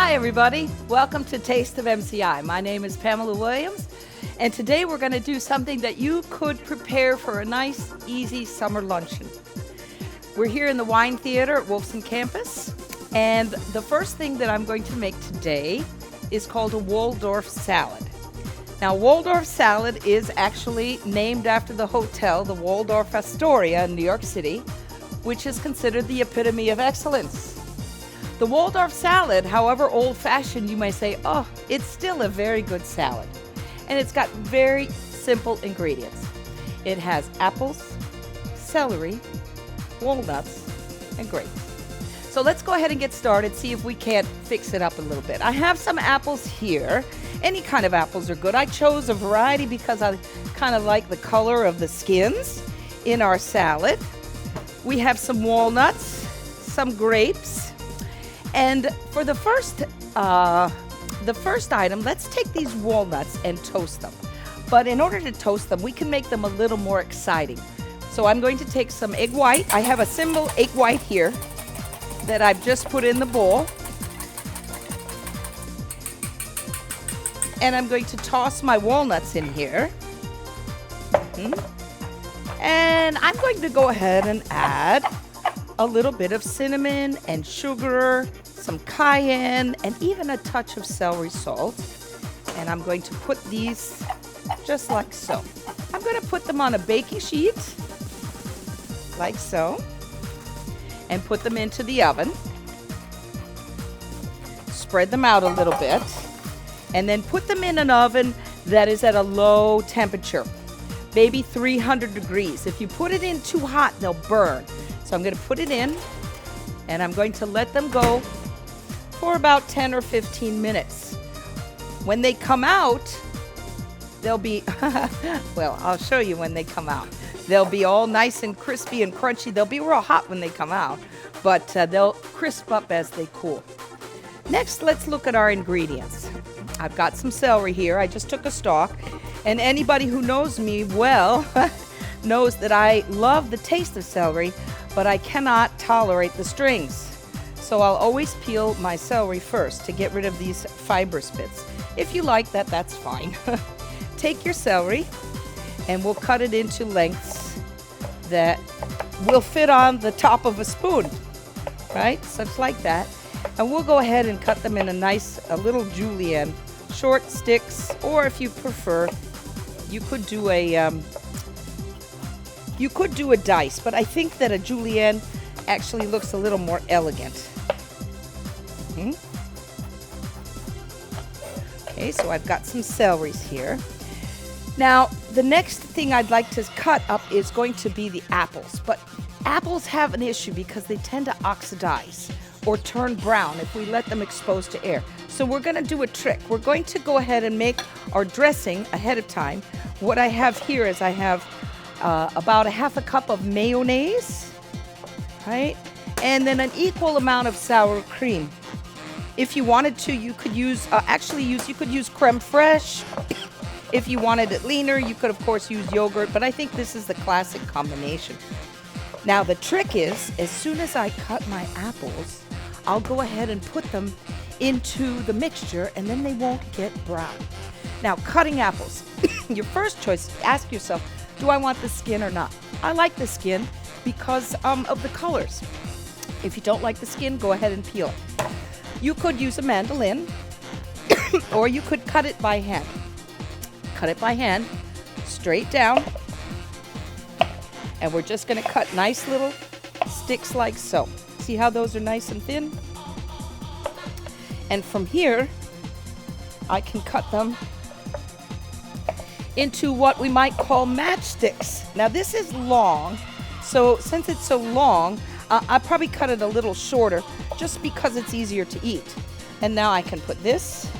Hi everybody, welcome to Taste of MCI. My name is Pamela Williams, and today we're going to do something that you could prepare for a nice, easy summer luncheon. We're here in the Wine Theater at Wolfson Campus, and the first thing that I'm going to make today is called a Waldorf Salad. Now, Waldorf Salad is actually named after the hotel, the Waldorf Astoria in New York City, which is considered the epitome of excellence. The Waldorf salad, however old-fashioned you may say, it's still a very good salad. And it's got very simple ingredients. It has apples, celery, walnuts, and grapes. So let's go ahead and get started, see if we can't fix it up a little bit. I have some apples here. Any kind of apples are good. I chose a variety because I kind of like the color of the skins in our salad. We have some walnuts, some grapes. And for the first item, let's take these walnuts and toast them. But in order to toast them, we can make them a little more exciting. So I'm going to take some egg white. I have a simple egg white here that I've just put in the bowl. And I'm going to toss my walnuts in here. And I'm going to go ahead and add a little bit of cinnamon and sugar, some cayenne, and even a touch of celery salt. And I'm going to put these just like so. I'm going to put them on a baking sheet, like so, and put them into the oven. Spread them out a little bit, and then put them in an oven that is at a low temperature, maybe 300 degrees. If you put it in too hot, they'll burn. So I'm going to put it in, and I'm going to let them go for about 10 or 15 minutes. When they come out, they'll be, well, I'll show you when they come out. They'll be all nice and crispy and crunchy. They'll be real hot when they come out, but they'll crisp up as they cool. Next, let's look at our ingredients. I've got some celery here. I just took a stalk, and anybody who knows me well knows that I love the taste of celery, but I cannot tolerate the strings. So I'll always peel my celery first to get rid of these fibrous bits. If you like that, that's fine. Take your celery, and we'll cut it into lengths that will fit on the top of a spoon, right? Such like that. And we'll go ahead and cut them in a little julienne, short sticks, or if you prefer, you could do a dice, but I think that a julienne actually looks a little more elegant. Okay, so I've got some celeries here. Now, the next thing I'd like to cut up is going to be the apples, but apples have an issue because they tend to oxidize or turn brown if we let them exposed to air. So we're going to do a trick. We're going to go ahead and make our dressing ahead of time. What I have here is I have about a half a cup of mayonnaise, right? And then an equal amount of sour cream. If you wanted to, you could use, you could use creme fraiche. If you wanted it leaner, you could of course use yogurt, but I think this is the classic combination. Now the trick is, as soon as I cut my apples, I'll go ahead and put them into the mixture, and then they won't get brown. Now, cutting apples, your first choice, ask yourself, do I want the skin or not? I like the skin because of the colors. If you don't like the skin, go ahead and peel it. You could use a mandolin, or you could cut it by hand. Cut it by hand, straight down, and we're just going to cut nice little sticks like so. See how those are nice and thin? And from here, I can cut them into what we might call matchsticks. Now this is long, so since it's so long, I probably cut it a little shorter just because it's easier to eat. And now I can put this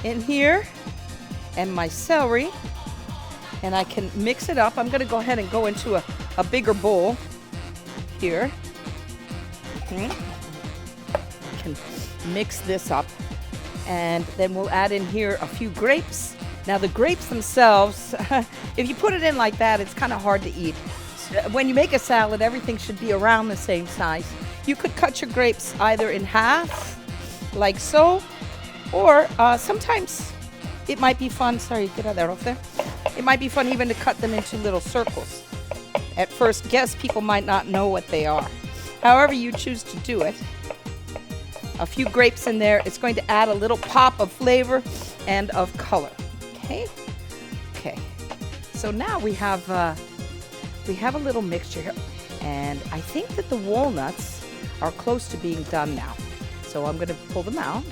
in here and my celery, and I can mix it up. I'm going to go ahead and go into a bigger bowl here. I can mix this up, and then we'll add in here a few grapes. Now the grapes themselves, if you put it in like that, it's kind of hard to eat. When you make a salad, everything should be around the same size. You could cut your grapes either in half like so. Or sometimes it might be fun, sorry, get out of there. It might be fun even to cut them into little circles. At first guess, people might not know what they are. However you choose to do it. A few grapes in there. It's going to add a little pop of flavor and of color. Okay? Okay. So now we have a little mixture here. And I think that the walnuts are close to being done now. So I'm going to pull them out.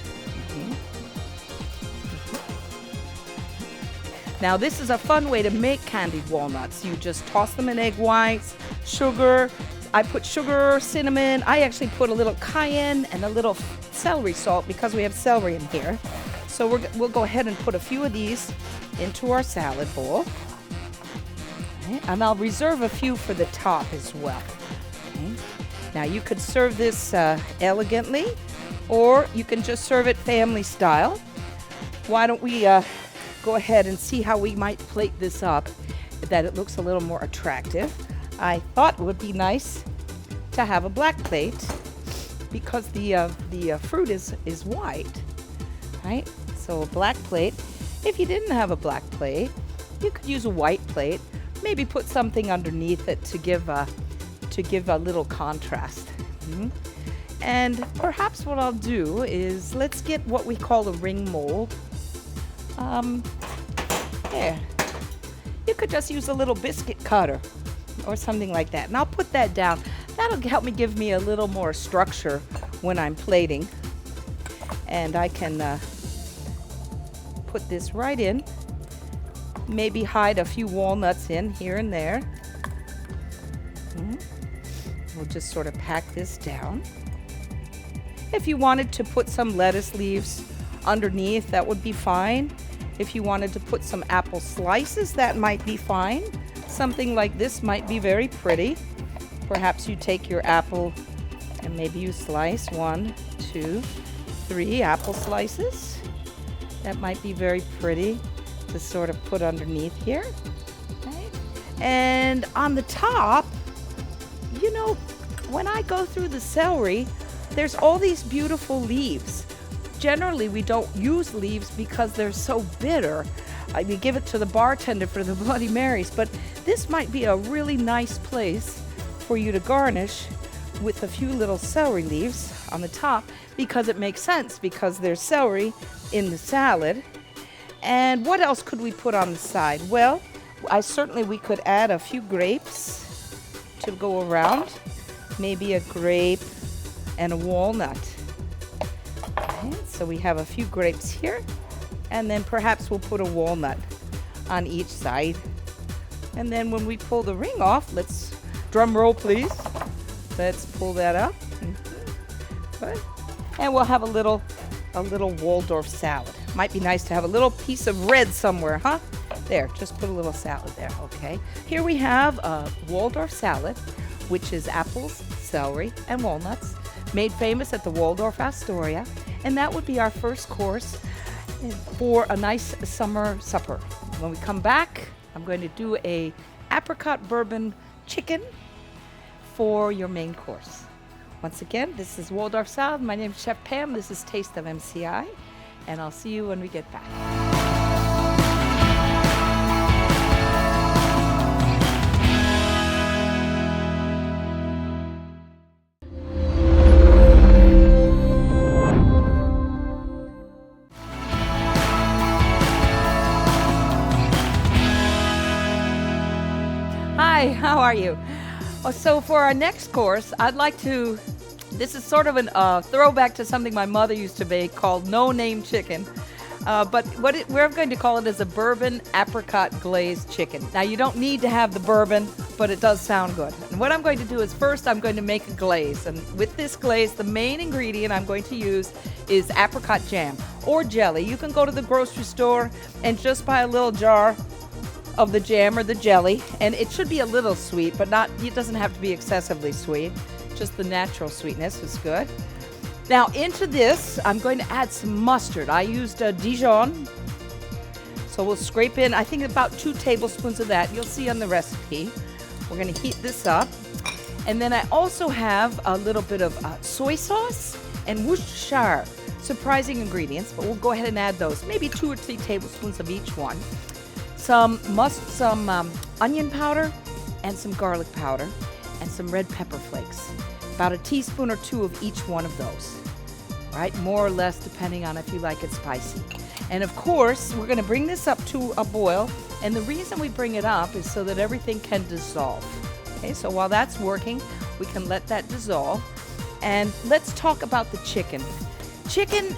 Now this is a fun way to make candied walnuts. You just toss them in egg whites, sugar. I put sugar, cinnamon. I actually put a little cayenne and a little celery salt because we have celery in here. So we'll go ahead and put a few of these into our salad bowl. Okay. And I'll reserve a few for the top as well. Okay. Now you could serve this elegantly, or you can just serve it family style. Why don't we go ahead and see how we might plate this up that it looks a little more attractive. I thought it would be nice to have a black plate because the fruit is white, right? So a black plate. If you didn't have a black plate, you could use a white plate. Maybe put something underneath it to give a little contrast. And perhaps what I'll do is let's get what we call a ring mold. There. You could just use a little biscuit cutter or something like that. And I'll put that down. That'll help me give me a little more structure when I'm plating. And I can put this right in. Maybe hide a few walnuts in here and there. We'll just sort of pack this down. If you wanted to put some lettuce leaves underneath, that would be fine. If you wanted to put some apple slices, that might be fine. Something like this might be very pretty. Perhaps you take your apple and maybe you slice 1, 2, 3 apple slices. That might be very pretty to sort of put underneath here. Okay. And on the top, you know, when I go through the celery, there's all these beautiful leaves. Generally, we don't use leaves because they're so bitter. We give it to the bartender for the Bloody Marys, but this might be a really nice place for you to garnish with a few little celery leaves on the top because it makes sense because there's celery in the salad. And what else could we put on the side? Well, we could add a few grapes to go around. Maybe a grape and a walnut. Okay, so we have a few grapes here, and then perhaps we'll put a walnut on each side. And then when we pull the ring off, let's drum roll please. Let's pull that up. Good. And we'll have a little Waldorf salad. Might be nice to have a little piece of red somewhere, huh? There, just put a little salad there, okay? Here we have a Waldorf salad, which is apples, celery, and walnuts, made famous at the Waldorf Astoria. And that would be our first course for a nice summer supper. When we come back, I'm going to do a apricot bourbon chicken for your main course. Once again, this is Waldorf Salad. My name is Chef Pam. This is Taste of MCI. And I'll see you when we get back. Hi, how are you? So for our next course, I'd like to, this is sort of a throwback to something my mother used to make called no-name chicken. But we're going to call it as a Bourbon Apricot Glazed Chicken. Now you don't need to have the bourbon, but it does sound good. And what I'm going to do is first I'm going to make a glaze. And with this glaze, the main ingredient I'm going to use is apricot jam or jelly. You can go to the grocery store and just buy a little jar of the jam or the jelly, and it should be a little sweet, but it doesn't have to be excessively sweet. Just the natural sweetness is good. Now into this, I'm going to add some mustard. I used Dijon, so we'll scrape in, I think about 2 tablespoons of that. You'll see on the recipe. We're going to heat this up. And then I also have a little bit of soy sauce and Worcestershire. Surprising ingredients, but we'll go ahead and add those. Maybe 2 or 3 tablespoons of each one. Some onion powder and some garlic powder and some red pepper flakes. About a teaspoon or 2 of each one of those, right? More or less depending on if you like it spicy. And of course, we're gonna bring this up to a boil. And the reason we bring it up is so that everything can dissolve. Okay, so while that's working, we can let that dissolve. And let's talk about the chicken. Chicken,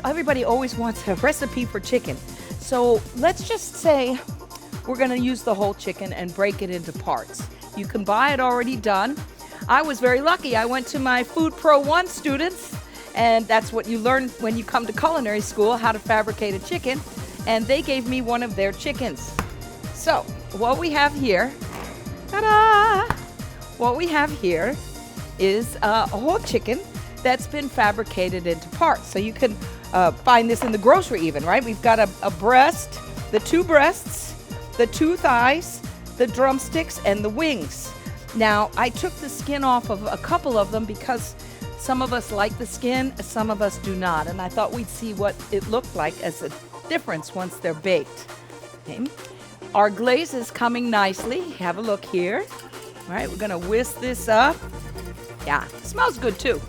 everybody always wants a recipe for chicken. So let's just say we're gonna use the whole chicken and break it into parts. You can buy it already done. I was very lucky. I went to my Food Pro 1 students, and that's what you learn when you come to culinary school, how to fabricate a chicken, and they gave me one of their chickens. So what we have here, ta-da! What we have here is a whole chicken that's been fabricated into parts. So you can find this in the grocery even, right? We've got a breast, the 2 breasts, the 2 thighs, the drumsticks, and the wings. Now, I took the skin off of a couple of them because some of us like the skin, some of us do not. And I thought we'd see what it looked like as a difference once they're baked. Okay. Our glaze is coming nicely. Have a look here. All right, we're gonna whisk this up. Yeah, it smells good too.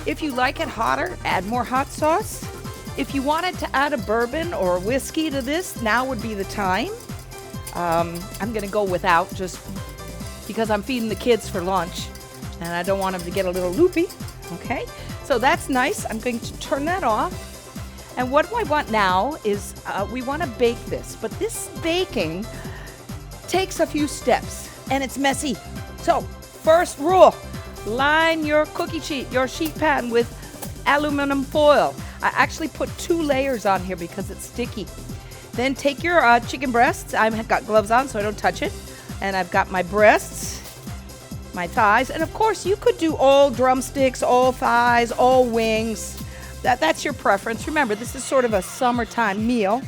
If you like it hotter, add more hot sauce. If you wanted to add a bourbon or a whiskey to this, now would be the time. I'm gonna go without just because I'm feeding the kids for lunch and I don't want them to get a little loopy, okay? So that's nice. I'm going to turn that off. And what I want now is we want to bake this, but this baking takes a few steps and it's messy. So first rule, line your cookie sheet, your sheet pan with aluminum foil. I actually put 2 layers on here because it's sticky. Then take your chicken breasts. I've got gloves on so I don't touch it. And I've got my breasts, my thighs, and of course you could do all drumsticks, all thighs, all wings. That's your preference. Remember, this is sort of a summertime meal,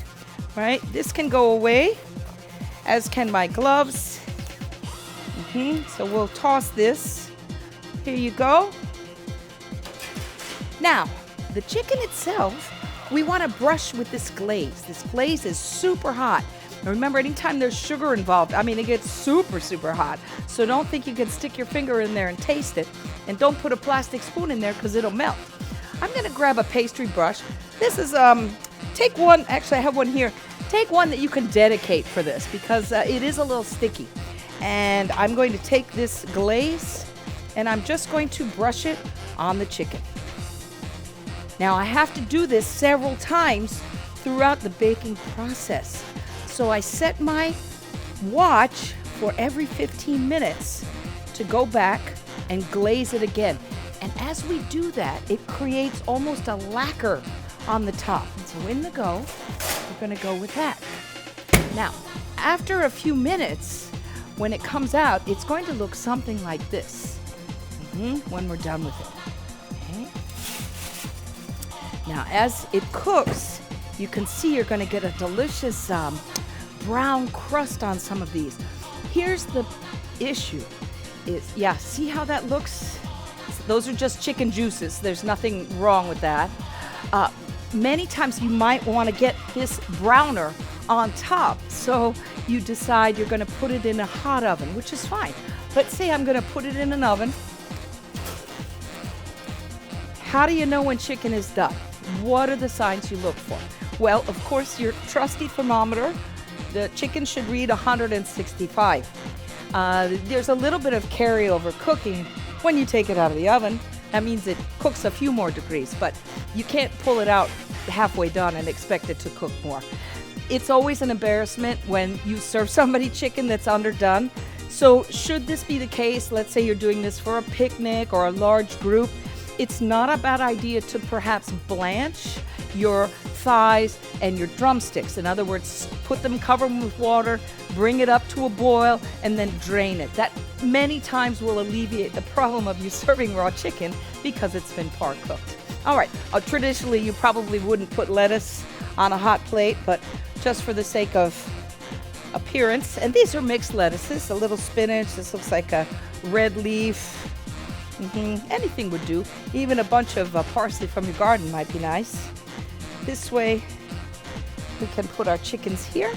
right? This can go away, as can my gloves. So we'll toss this. Here you go. Now, the chicken itself, we want to brush with this glaze. This glaze is super hot. And remember, anytime there's sugar involved, I mean, it gets super, super hot. So don't think you can stick your finger in there and taste it. And don't put a plastic spoon in there because it'll melt. I'm going to grab a pastry brush. This is, take one, actually I have one here. Take one that you can dedicate for this because it is a little sticky. And I'm going to take this glaze and I'm just going to brush it on the chicken. Now I have to do this several times throughout the baking process. So I set my watch for every 15 minutes to go back and glaze it again. And as we do that, it creates almost a lacquer on the top. And so in the go, we're gonna go with that. Now, after a few minutes, when it comes out, it's going to look something like this when we're done with it. Okay. Now, as it cooks, you can see you're gonna get a delicious brown crust on some of these. Here's the issue is, see how that looks? Those are just chicken juices. There's nothing wrong with that. Many times you might want to get this browner on top. So you decide you're going to put it in a hot oven, which is fine. But say I'm going to put it in an oven. How do you know when chicken is done? What are the signs you look for? Well, of course, your trusty thermometer. The chicken should read 165. There's a little bit of carryover cooking when you take it out of the oven. That means it cooks a few more degrees, but you can't pull it out halfway done and expect it to cook more. It's always an embarrassment when you serve somebody chicken that's underdone. So should this be the case, let's say you're doing this for a picnic or a large group, it's not a bad idea to perhaps blanch your thighs and your drumsticks. In other words, put them, cover them with water, bring it up to a boil, and then drain it. That many times will alleviate the problem of you serving raw chicken because it's been par cooked. All right, traditionally you probably wouldn't put lettuce on a hot plate, but just for the sake of appearance, and these are mixed lettuces, a little spinach, this looks like a red leaf, Anything would do. Even a bunch of parsley from your garden might be nice. This way, we can put our chickens here.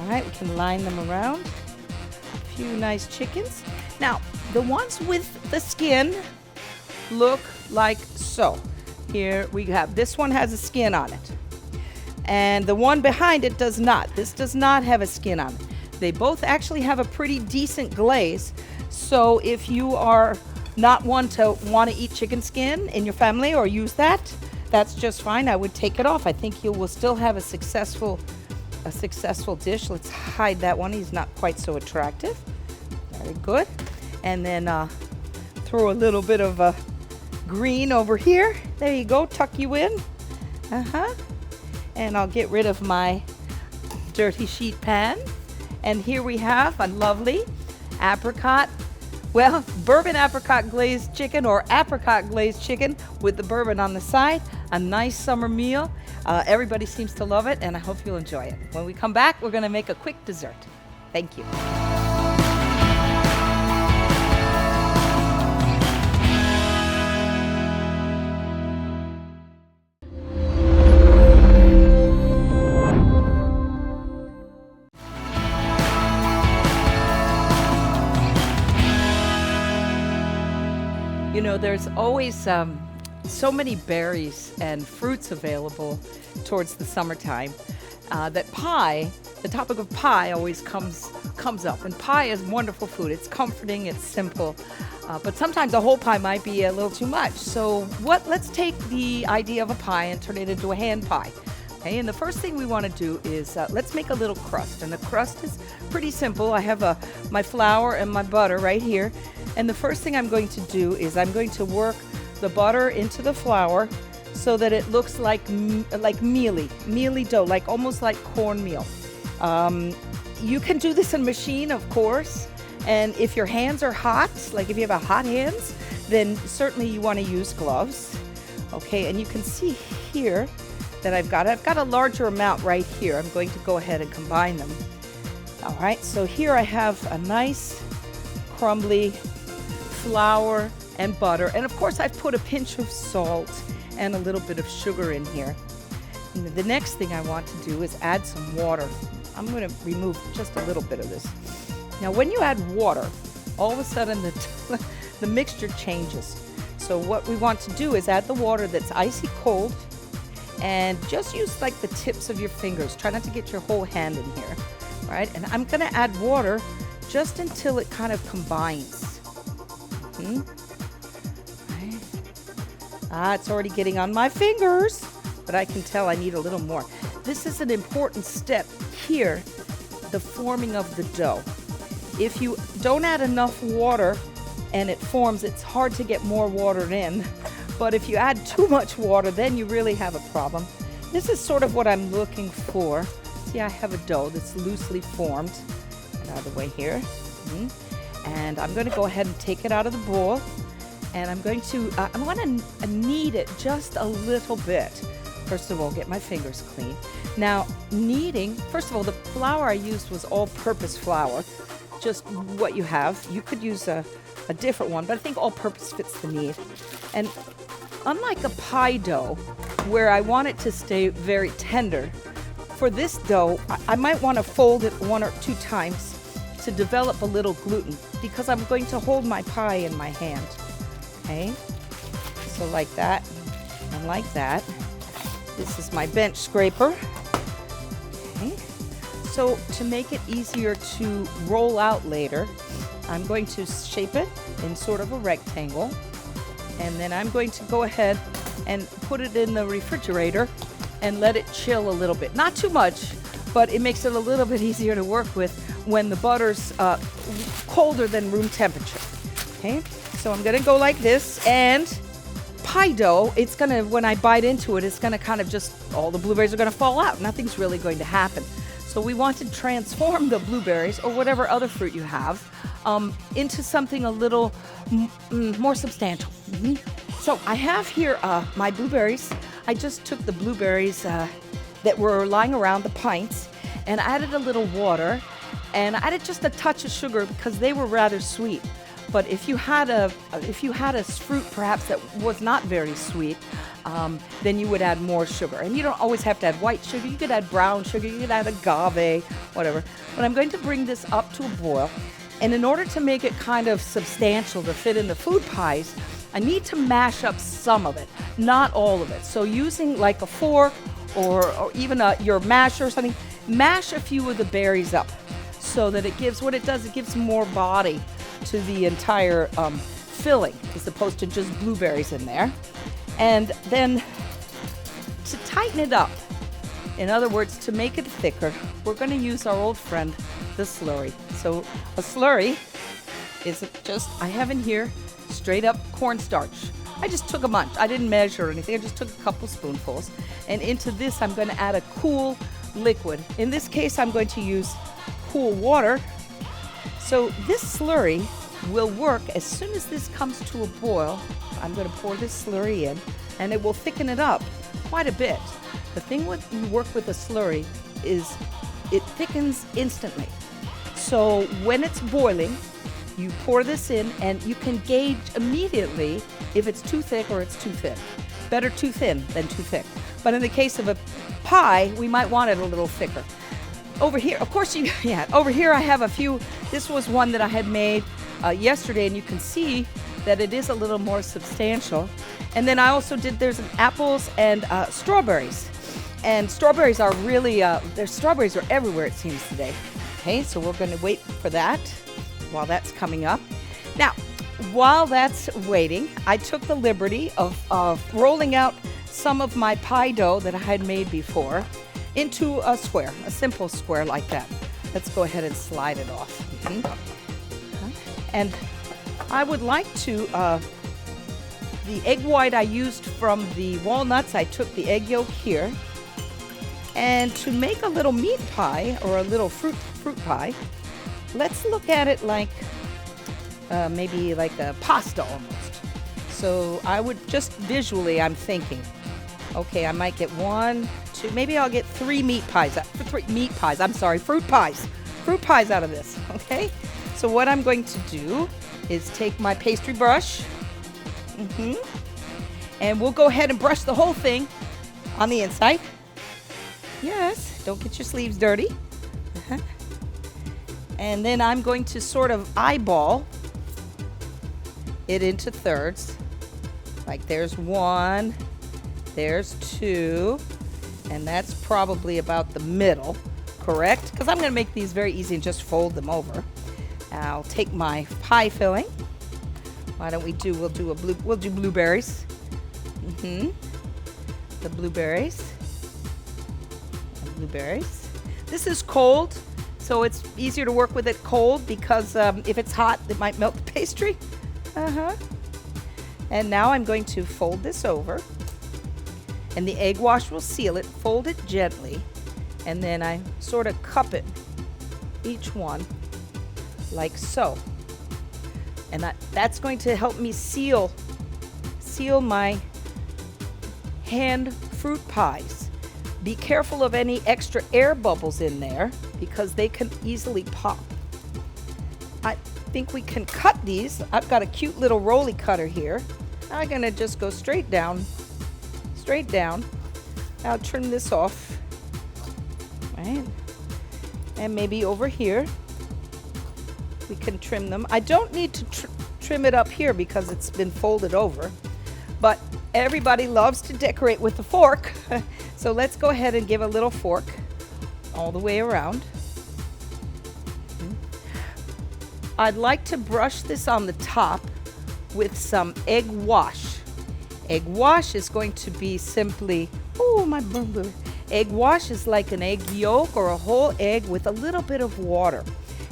All right, we can line them around. A few nice chickens. Now, the ones with the skin look like so. Here we have, this one has a skin on it. And the one behind it does not. This does not have a skin on it. They both actually have a pretty decent glaze. So if you are not one to want to eat chicken skin in your family or use that, that's just fine. I would take it off. I think you will still have a successful dish. Let's hide that one. He's not quite so attractive. Very good. And then throw a little bit of green over here. There you go. Tuck you in. And I'll get rid of my dirty sheet pan. And here we have a lovely bourbon apricot glazed chicken, or apricot glazed chicken with the bourbon on the side. A nice summer meal. Everybody seems to love it, and I hope you'll enjoy it. When we come back, we're going to make a quick dessert. Thank you. You know, there's always so many berries and fruits available towards the summertime that pie, the topic of pie always comes up. And pie is wonderful food. It's comforting, it's simple, but sometimes a whole pie might be a little too much. So let's take the idea of a pie and turn it into a hand pie. Okay, and the first thing we want to do is let's make a little crust. And the crust is pretty simple. I have my flour and my butter right here. And the first thing I'm going to do is I'm going to work the butter into the flour so that it looks like mealy dough, like almost like cornmeal. You can do this in a machine, of course. And if your hands are hot, like if you have hot hands, then certainly you want to use gloves. Okay, and you can see here that I've got a larger amount right here. I'm going to go ahead and combine them. All right, so here I have a nice crumbly flour and butter, and of course I've put a pinch of salt and a little bit of sugar in here. And the next thing I want to do is add some water. I'm going to remove just a little bit of this. Now when you add water, all of a sudden the mixture changes. So what we want to do is add the water that's icy cold, and just use like the tips of your fingers. Try not to get your whole hand in here, right? And I'm going to add water just until it kind of combines. Right. It's already getting on my fingers, but I can tell I need a little more. This is an important step here, the forming of the dough. If you don't add enough water and it forms, it's hard to get more water in. But if you add too much water, then you really have a problem. This is sort of what I'm looking for. See, I have a dough that's loosely formed. Get out of the way here. And I'm going to go ahead and take it out of the bowl, and I'm going to knead it just a little bit. First of all, get my fingers clean. Now, kneading, first of all, the flour I used was all-purpose flour, just what you have. You could use a different one, but I think all-purpose fits the need. And unlike a pie dough, where I want it to stay very tender, for this dough, I might want to fold it 1 or 2 times to develop a little gluten, because I'm going to hold my pie in my hand. Okay, so like that and like that. This is my bench scraper. Okay, so to make it easier to roll out later, I'm going to shape it in sort of a rectangle, and then I'm going to go ahead and put it in the refrigerator and let it chill a little bit. Not too much, but it makes it a little bit easier to work with when the butter's colder than room temperature. Okay, so I'm gonna go like this, and pie dough, it's gonna, when I bite into it, it's gonna kind of just, all the blueberries are gonna fall out. Nothing's really going to happen. So we want to transform the blueberries, or whatever other fruit you have, into something a little more substantial. So I have here my blueberries. I just took the blueberries that were lying around, the pints, and added a little water, and I added just a touch of sugar because they were rather sweet. But if you had a fruit perhaps that was not very sweet, then you would add more sugar. And you don't always have to add white sugar. You could add brown sugar. You could add agave, whatever. But I'm going to bring this up to a boil. And in order to make it kind of substantial to fit in the food pies, I need to mash up some of it, not all of it. So using like a fork or even your masher or something, mash a few of the berries up so that it gives, what it does, it gives more body to the entire filling as opposed to just blueberries in there. And then to tighten it up, in other words, to make it thicker, we're going to use our old friend, the slurry. So a slurry is just, I have in here straight up cornstarch. I just took a bunch. I didn't measure or anything. I just took a couple spoonfuls. And into this, I'm going to add a cool liquid. In this case, I'm going to use cool water. So this slurry will work as soon as this comes to a boil. I'm going to pour this slurry in, and it will thicken it up quite a bit. The thing when you work with a slurry is it thickens instantly. So when it's boiling, you pour this in, and you can gauge immediately if it's too thick or it's too thin. Better too thin than too thick. But in the case of a pie, we might want it a little thicker. Over here, of course, over here I have a few. This was one that I had made yesterday, and you can see that it is a little more substantial. And then I also did, there's apples and strawberries. And strawberries are really, strawberries are everywhere it seems today. Okay, so we're going to wait for that while that's coming up. Now, while that's waiting, I took the liberty of rolling out some of my pie dough that I had made before into a square, a simple square like that. Let's go ahead and slide it off. And I would like to, the egg white I used from the walnuts, I took the egg yolk here. And to make a little meat pie or a little fruit pie, let's look at it like maybe like a pasta almost. So I would just visually, I'm thinking, okay, I might get 1, 2, maybe I'll get 3 fruit pies out of this, okay? So what I'm going to do is take my pastry brush, and we'll go ahead and brush the whole thing on the inside. Yes, don't get your sleeves dirty. And then I'm going to sort of eyeball it into thirds. Like there's 1, there's 2, and that's probably about the middle, correct? Because I'm going to make these very easy and just fold them over. I'll take my pie filling. Why don't we do, we'll do blueberries. The blueberries. This is cold, so it's easier to work with it cold because if it's hot, it might melt the pastry. And now I'm going to fold this over, and the egg wash will seal it. Fold it gently, and then I sort of cup it, each one, like so. And that's going to help me seal my hand fruit pies. Be careful of any extra air bubbles in there because they can easily pop. I think we can cut these. I've got a cute little roly cutter here. I'm gonna just go straight down. I'll trim this off, right? And maybe over here, we can trim them. I don't need to trim it up here because it's been folded over, but everybody loves to decorate with a fork. So let's go ahead and give a little fork all the way around. I'd like to brush this on the top with some egg wash. Egg wash is going to be simply, egg wash is like an egg yolk or a whole egg with a little bit of water.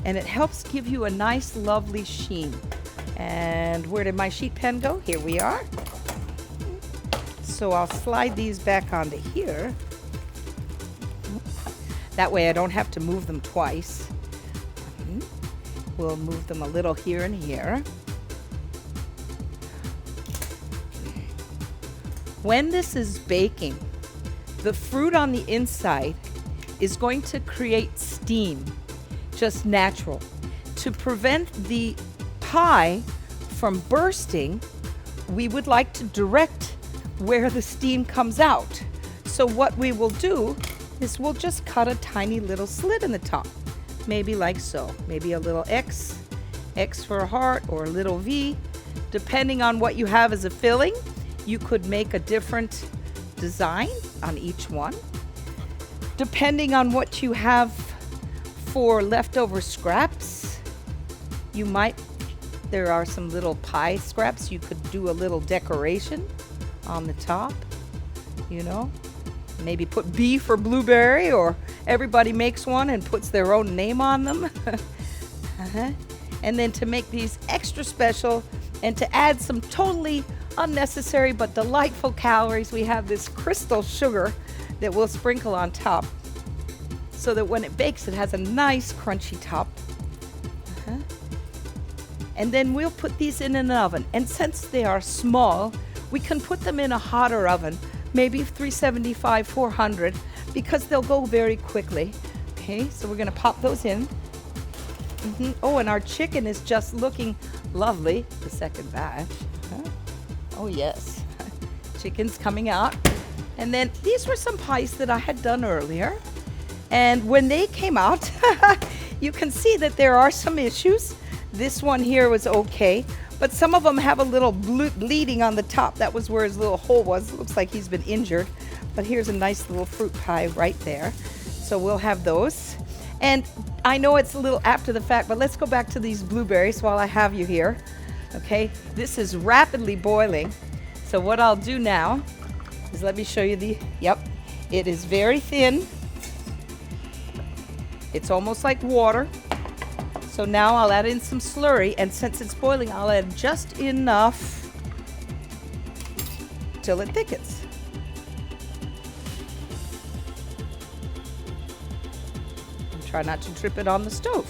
And it helps give you a nice, lovely sheen. And where did my sheet pen go? Here we are. So I'll slide these back onto here. That way I don't have to move them twice. We'll move them a little here and here. When this is baking, the fruit on the inside is going to create steam, just natural. To prevent the pie from bursting, we would like to direct where the steam comes out. So what we will do is we'll just cut a tiny little slit in the top, maybe like so, maybe a little X for a heart, or a little V. Depending on what you have as a filling, you could make a different design on each one. Depending on what you have for leftover scraps, there are some little pie scraps, you could do a little decoration on the top, you know. Maybe put B for blueberry, or everybody makes one and puts their own name on them. And then to make these extra special and to add some totally unnecessary but delightful calories, we have this crystal sugar that we'll sprinkle on top so that when it bakes it has a nice crunchy top. And then we'll put these in an oven, and since they are small, we can put them in a hotter oven, maybe 375, 400, because they'll go very quickly. Okay, so we're gonna pop those in. Oh, and our chicken is just looking lovely, the second batch. Oh yes, chicken's coming out. And then these were some pies that I had done earlier, and when they came out, you can see that there are some issues. This one here was okay, but some of them have a little bleeding on the top. That was where his little hole was. It looks like he's been injured, but here's a nice little fruit pie right there. So we'll have those. And I know it's a little after the fact, but let's go back to these blueberries while I have you here. Okay, this is rapidly boiling. So what I'll do now is let me show you it is very thin. It's almost like water. So now I'll add in some slurry, and since it's boiling, I'll add just enough till it thickens. Try not to drip it on the stove.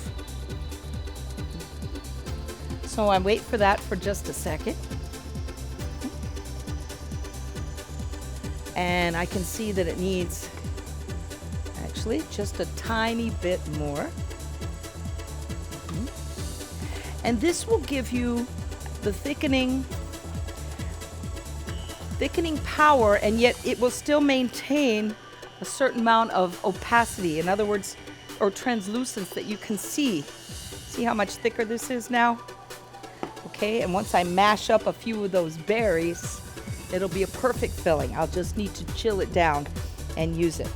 So I wait for that for just a second. And I can see that it needs actually just a tiny bit more. And this will give you the thickening power, and yet it will still maintain a certain amount of opacity. In other words, or translucence, that you can see. See how much thicker this is now? Okay, and once I mash up a few of those berries, it'll be a perfect filling. I'll just need to chill it down and use it.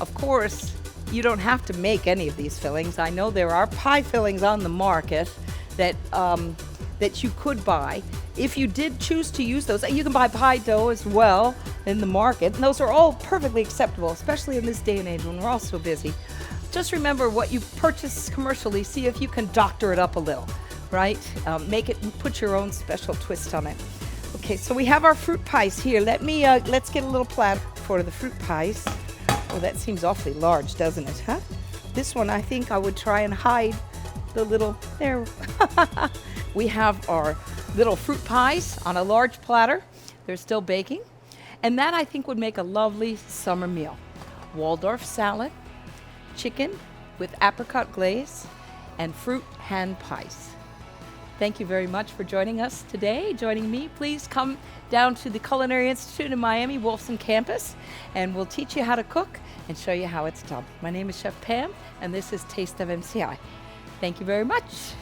Of course, you don't have to make any of these fillings. I know there are pie fillings on the market that you could buy. If you did choose to use those, you can buy pie dough as well in the market, and those are all perfectly acceptable, especially in this day and age when we're all so busy. Just remember what you purchase commercially, see if you can doctor it up a little, right? Make it, put your own special twist on it. Okay, so we have our fruit pies here. Let's get a little platter for the fruit pies. Oh, that seems awfully large, doesn't it, huh? This one, I think I would try and hide the little, there. We have our little fruit pies on a large platter. They're still baking. And that, I think, would make a lovely summer meal. Waldorf salad, chicken with apricot glaze, and fruit hand pies. Thank you very much for joining us today, joining me. Please come down to the Culinary Institute in Miami, Wolfson campus, and we'll teach you how to cook and show you how it's done. My name is Chef Pam, and this is Taste of MCI. Thank you very much.